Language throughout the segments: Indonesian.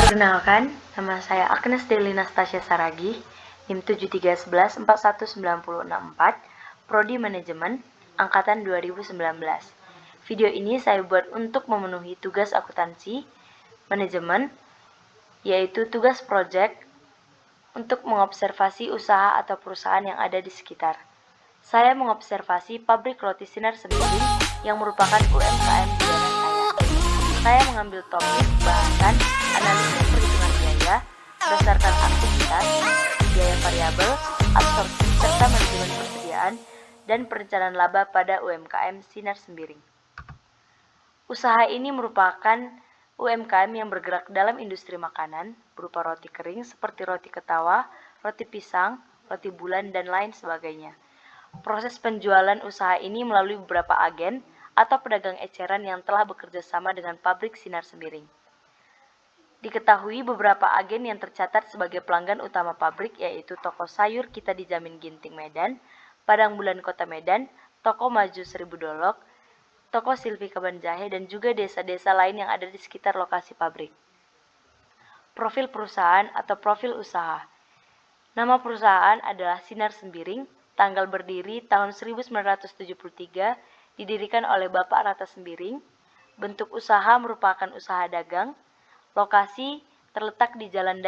Perkenalkan, nama saya Agnes Delina Stasia Saragih, NIM 7311419064, Prodi Manajemen, Angkatan 2019. Video ini saya buat untuk memenuhi tugas akuntansi, manajemen, yaitu tugas proyek untuk mengobservasi usaha atau perusahaan yang ada di sekitar. Saya mengobservasi pabrik roti Sinar Sembiring yang merupakan UMKM di daerah saya. Saya mengambil topik bahasan analisis perhitungan biaya berdasarkan aktivitas, biaya variabel, absorpsi, serta manajemen persediaan dan perencanaan laba pada UMKM Sinar Sembiring. Usaha ini merupakan UMKM yang bergerak dalam industri makanan berupa roti kering seperti roti ketawa, roti pisang, roti bulan, dan lain sebagainya. Proses penjualan usaha ini melalui beberapa agen atau pedagang eceran yang telah bekerja sama dengan pabrik Sinar Sembiring. Diketahui beberapa agen yang tercatat sebagai pelanggan utama pabrik yaitu toko sayur Kita Dijamin Ginting Medan, Padang Bulan Kota Medan, toko Maju Seribu Dolok, toko Silvi Kaban Jahe, dan juga desa-desa lain yang ada di sekitar lokasi pabrik. Profil perusahaan atau profil usaha. Nama perusahaan adalah Sinar Sembiring, tanggal berdiri tahun 1973, didirikan oleh Bapak Rata Sembiring. Bentuk usaha merupakan usaha dagang. Lokasi terletak di Jalan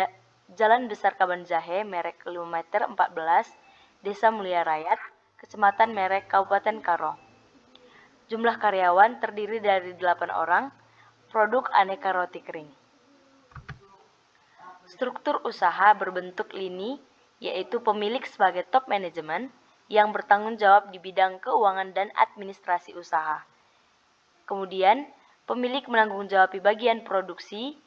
Besar Kaban Jahe, merek kilometer 14, Desa Mulia Rayat, Kecamatan Merek, Kabupaten Karo. Jumlah karyawan terdiri dari 8 orang. Produk aneka roti kering. Struktur usaha berbentuk lini, yaitu pemilik sebagai top manajemen yang bertanggung jawab di bidang keuangan dan administrasi usaha. Kemudian, pemilik menanggung jawab bagian produksi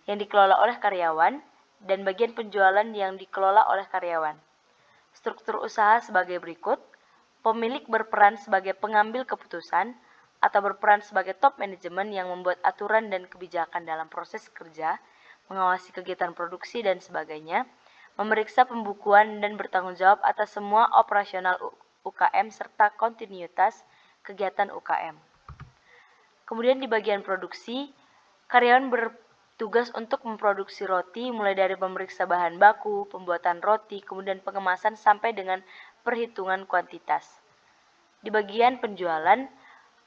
yang dikelola oleh karyawan dan bagian penjualan yang dikelola oleh karyawan. Struktur usaha sebagai berikut. Pemilik berperan sebagai pengambil keputusan atau berperan sebagai top manajemen yang membuat aturan dan kebijakan dalam proses kerja, mengawasi kegiatan produksi dan sebagainya, memeriksa pembukuan dan bertanggung jawab atas semua operasional UKM serta kontinuitas kegiatan UKM. Kemudian di bagian produksi, karyawan bertugas untuk memproduksi roti mulai dari memeriksa bahan baku, pembuatan roti, kemudian pengemasan sampai dengan perhitungan kuantitas. Di bagian penjualan,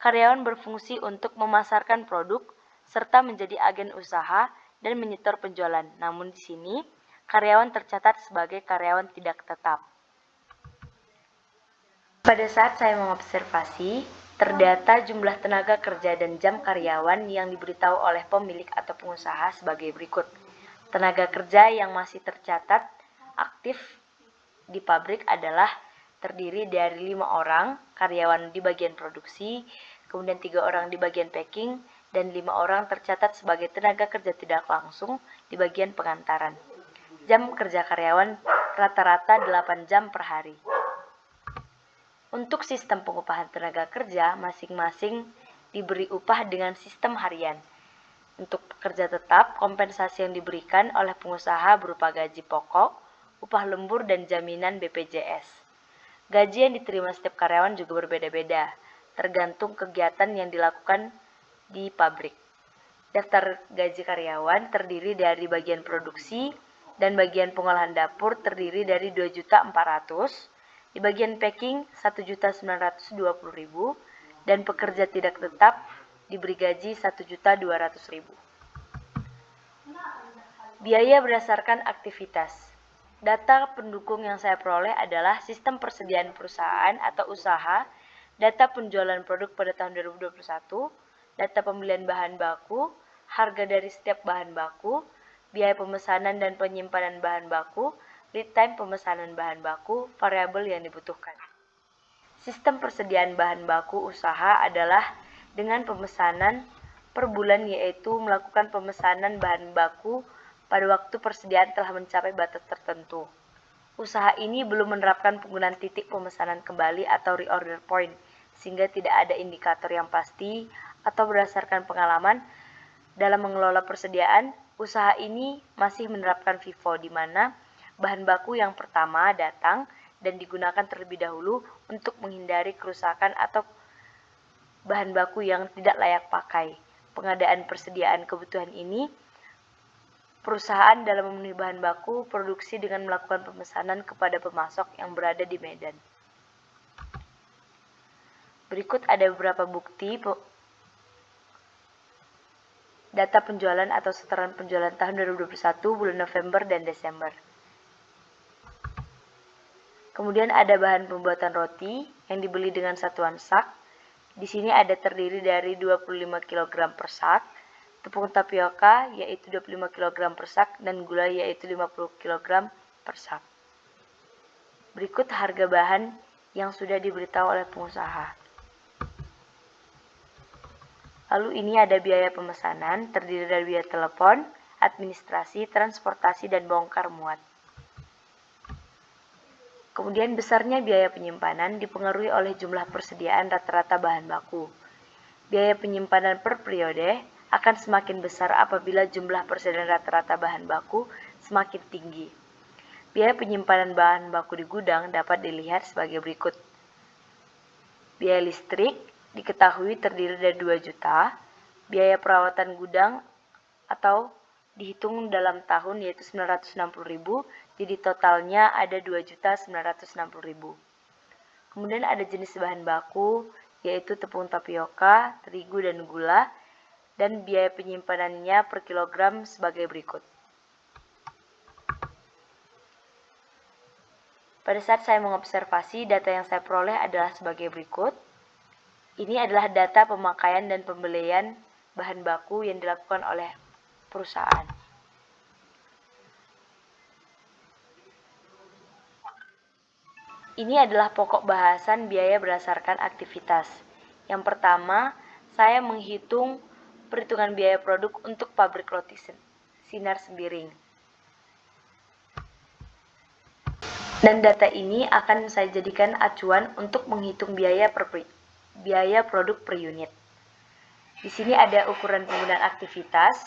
karyawan berfungsi untuk memasarkan produk serta menjadi agen usaha dan menyetor penjualan. Namun di sini, karyawan tercatat sebagai karyawan tidak tetap. Pada saat saya mengobservasi, terdata jumlah tenaga kerja dan jam karyawan yang diberitahu oleh pemilik atau pengusaha sebagai berikut. Tenaga kerja yang masih tercatat aktif di pabrik adalah terdiri dari 5 orang karyawan di bagian produksi, kemudian 3 orang di bagian packing, dan 5 orang tercatat sebagai tenaga kerja tidak langsung di bagian pengantaran. Jam kerja karyawan rata-rata 8 jam per hari. Untuk sistem pengupahan tenaga kerja, masing-masing diberi upah dengan sistem harian. Untuk pekerja tetap, kompensasi yang diberikan oleh pengusaha berupa gaji pokok, upah lembur, dan jaminan BPJS. Gaji yang diterima setiap karyawan juga berbeda-beda, tergantung kegiatan yang dilakukan di pabrik. Daftar gaji karyawan terdiri dari bagian produksi dan bagian pengolahan dapur terdiri dari 2.400.000, di bagian packing 1.920.000, dan pekerja tidak tetap diberi gaji 1.200.000. Biaya berdasarkan aktivitas. Data pendukung yang saya peroleh adalah sistem persediaan perusahaan atau usaha, data penjualan produk pada tahun 2021, data pembelian bahan baku, harga dari setiap bahan baku, biaya pemesanan dan penyimpanan bahan baku, lead time pemesanan bahan baku, variabel yang dibutuhkan. Sistem persediaan bahan baku usaha adalah dengan pemesanan per bulan, yaitu melakukan pemesanan bahan baku pada waktu persediaan telah mencapai batas tertentu. Usaha ini belum menerapkan penggunaan titik pemesanan kembali atau reorder point, sehingga tidak ada indikator yang pasti atau berdasarkan pengalaman dalam mengelola persediaan. Usaha ini masih menerapkan FIFO, di mana bahan baku yang pertama datang dan digunakan terlebih dahulu untuk menghindari kerusakan atau bahan baku yang tidak layak pakai. Pengadaan persediaan kebutuhan ini perusahaan dalam memenuhi bahan baku produksi dengan melakukan pemesanan kepada pemasok yang berada di Medan. Berikut ada beberapa bukti data penjualan atau setoran penjualan tahun 2021 bulan November dan Desember. Kemudian ada bahan pembuatan roti yang dibeli dengan satuan sak. Di sini ada terdiri dari 25 kg per sak, tepung tapioka yaitu 25 kg per sak, dan gula yaitu 50 kg per sak. Berikut harga bahan yang sudah diberitahu oleh pengusaha. Lalu ini ada biaya pemesanan, terdiri dari biaya telepon, administrasi, transportasi, dan bongkar muat. Kemudian besarnya biaya penyimpanan dipengaruhi oleh jumlah persediaan rata-rata bahan baku. Biaya penyimpanan per periode akan semakin besar apabila jumlah persediaan rata-rata bahan baku semakin tinggi. Biaya penyimpanan bahan baku di gudang dapat dilihat sebagai berikut. Biaya listrik diketahui terdiri dari 2 juta, biaya perawatan gudang atau dihitung dalam tahun yaitu 960.000, jadi totalnya ada 2.960.000. Kemudian ada jenis bahan baku yaitu tepung tapioka, terigu, dan gula, dan biaya penyimpanannya per kilogram sebagai berikut. Pada saat saya mengobservasi, data yang saya peroleh adalah sebagai berikut. Ini adalah data pemakaian dan pembelian bahan baku yang dilakukan oleh perusahaan. Ini adalah pokok bahasan biaya berdasarkan aktivitas. Yang pertama, saya menghitung perhitungan biaya produk untuk pabrik roti Sinar Sembiring. Dan data ini akan saya jadikan acuan untuk menghitung biaya produk per unit. Di sini ada ukuran penggunaan aktivitas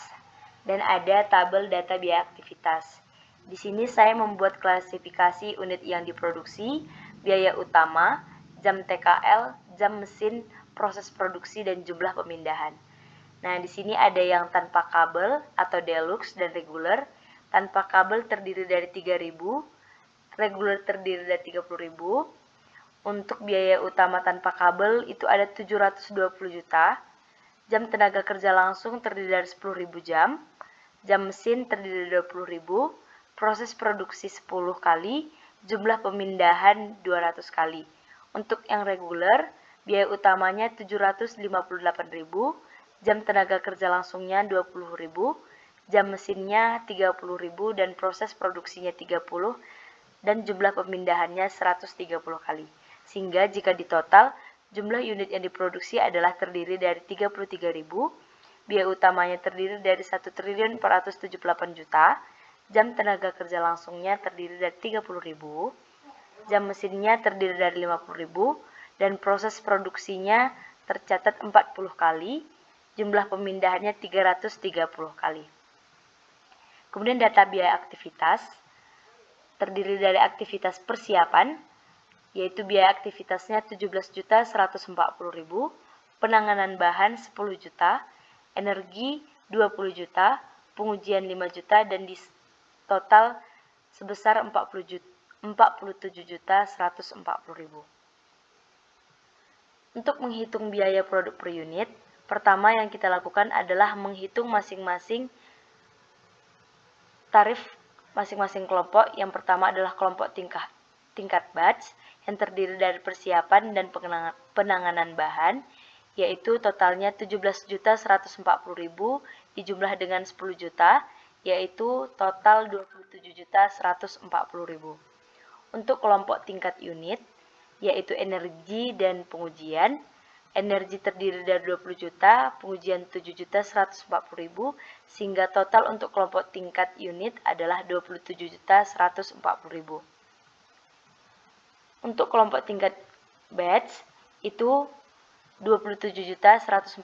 dan ada tabel data biaya aktivitas. Di sini saya membuat klasifikasi unit yang diproduksi, biaya utama, jam TKL, jam mesin, proses produksi, dan jumlah pemindahan. Nah, di sini ada yang tanpa kabel atau deluxe dan reguler. Tanpa kabel terdiri dari 3.000, reguler terdiri dari 30.000. Untuk biaya utama tanpa kabel itu ada 720 juta. Jam tenaga kerja langsung terdiri dari 10.000 jam. Jam mesin terdiri dari 20.000. Proses produksi 10 kali. Jumlah pemindahan 200 kali. Untuk yang reguler, biaya utamanya 758.000. Jam tenaga kerja langsungnya 20.000. Jam mesinnya 30.000 dan proses produksinya 30 dan jumlah pemindahannya 130 kali. Sehingga jika ditotal, jumlah unit yang diproduksi adalah terdiri dari 33.000, biaya utamanya terdiri dari 1.478 juta, jam tenaga kerja langsungnya terdiri dari 30.000, jam mesinnya terdiri dari 50.000, dan proses produksinya tercatat 40 kali, jumlah pemindahannya 330 kali. Kemudian data biaya aktivitas terdiri dari aktivitas persiapan, yaitu biaya aktivitasnya 17.140.000, penanganan bahan 10 juta, energi 20 juta, pengujian 5 juta, dan di total sebesar 47.140.000. Untuk menghitung biaya produk per unit, pertama yang kita lakukan adalah menghitung masing-masing tarif masing-masing kelompok. Yang pertama adalah kelompok tingkat batch yang terdiri dari persiapan dan penanganan bahan, yaitu totalnya 17.140.000 dijumlah dengan 10 juta, yaitu total 27.140.000. Untuk kelompok tingkat unit, yaitu energi dan pengujian, energi terdiri dari 20 juta, pengujian 7.140.000, sehingga total untuk kelompok tingkat unit adalah 27.140.000. Untuk kelompok tingkat batch itu 27.140.000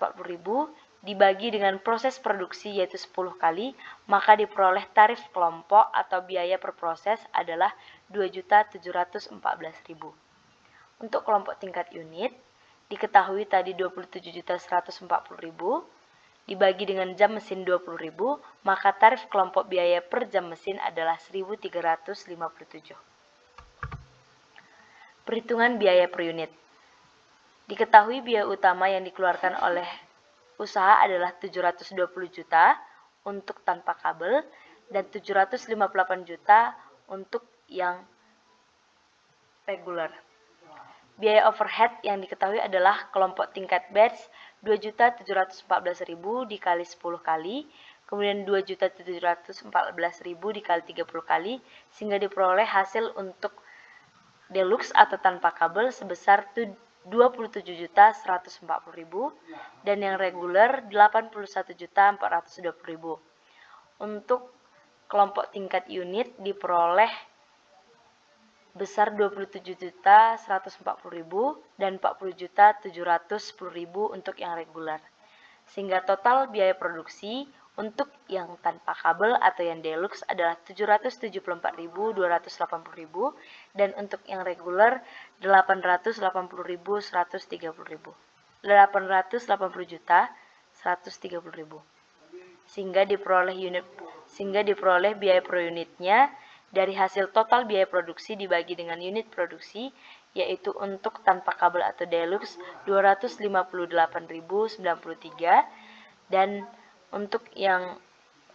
dibagi dengan proses produksi yaitu 10 kali, maka diperoleh tarif kelompok atau biaya per proses adalah 2.714.000. Untuk kelompok tingkat unit diketahui tadi 27.140.000 dibagi dengan jam mesin 20.000, maka tarif kelompok biaya per jam mesin adalah 1.357. Perhitungan biaya per unit. Diketahui biaya utama yang dikeluarkan oleh usaha adalah 720 juta untuk tanpa kabel dan 758 juta untuk yang reguler. Biaya overhead yang diketahui adalah kelompok tingkat batch 2.714.000 dikali 10 kali, kemudian 2.714.000 dikali 30 kali, sehingga diperoleh hasil untuk deluxe atau tanpa kabel sebesar 27.140.000 dan yang reguler 81.420.000. Untuk kelompok tingkat unit diperoleh besar 27.140.000 dan 40.710.000 untuk yang reguler. Sehingga total biaya produksi untuk yang tanpa kabel atau yang deluxe adalah 774.280.000 dan untuk yang reguler 880.130.000. 880.130.000. Sehingga diperoleh biaya per unitnya dari hasil total biaya produksi dibagi dengan unit produksi, yaitu untuk tanpa kabel atau deluxe 258.093 dan untuk yang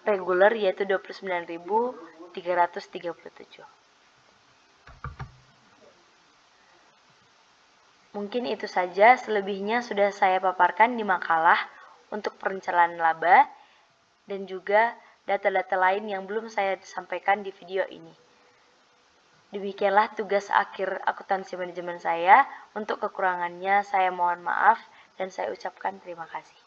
reguler yaitu 29.337. Mungkin itu saja, selebihnya sudah saya paparkan di makalah untuk perencanaan laba dan juga data-data lain yang belum saya sampaikan di video ini. Demikianlah tugas akhir akuntansi manajemen saya. Untuk kekurangannya saya mohon maaf dan saya ucapkan terima kasih.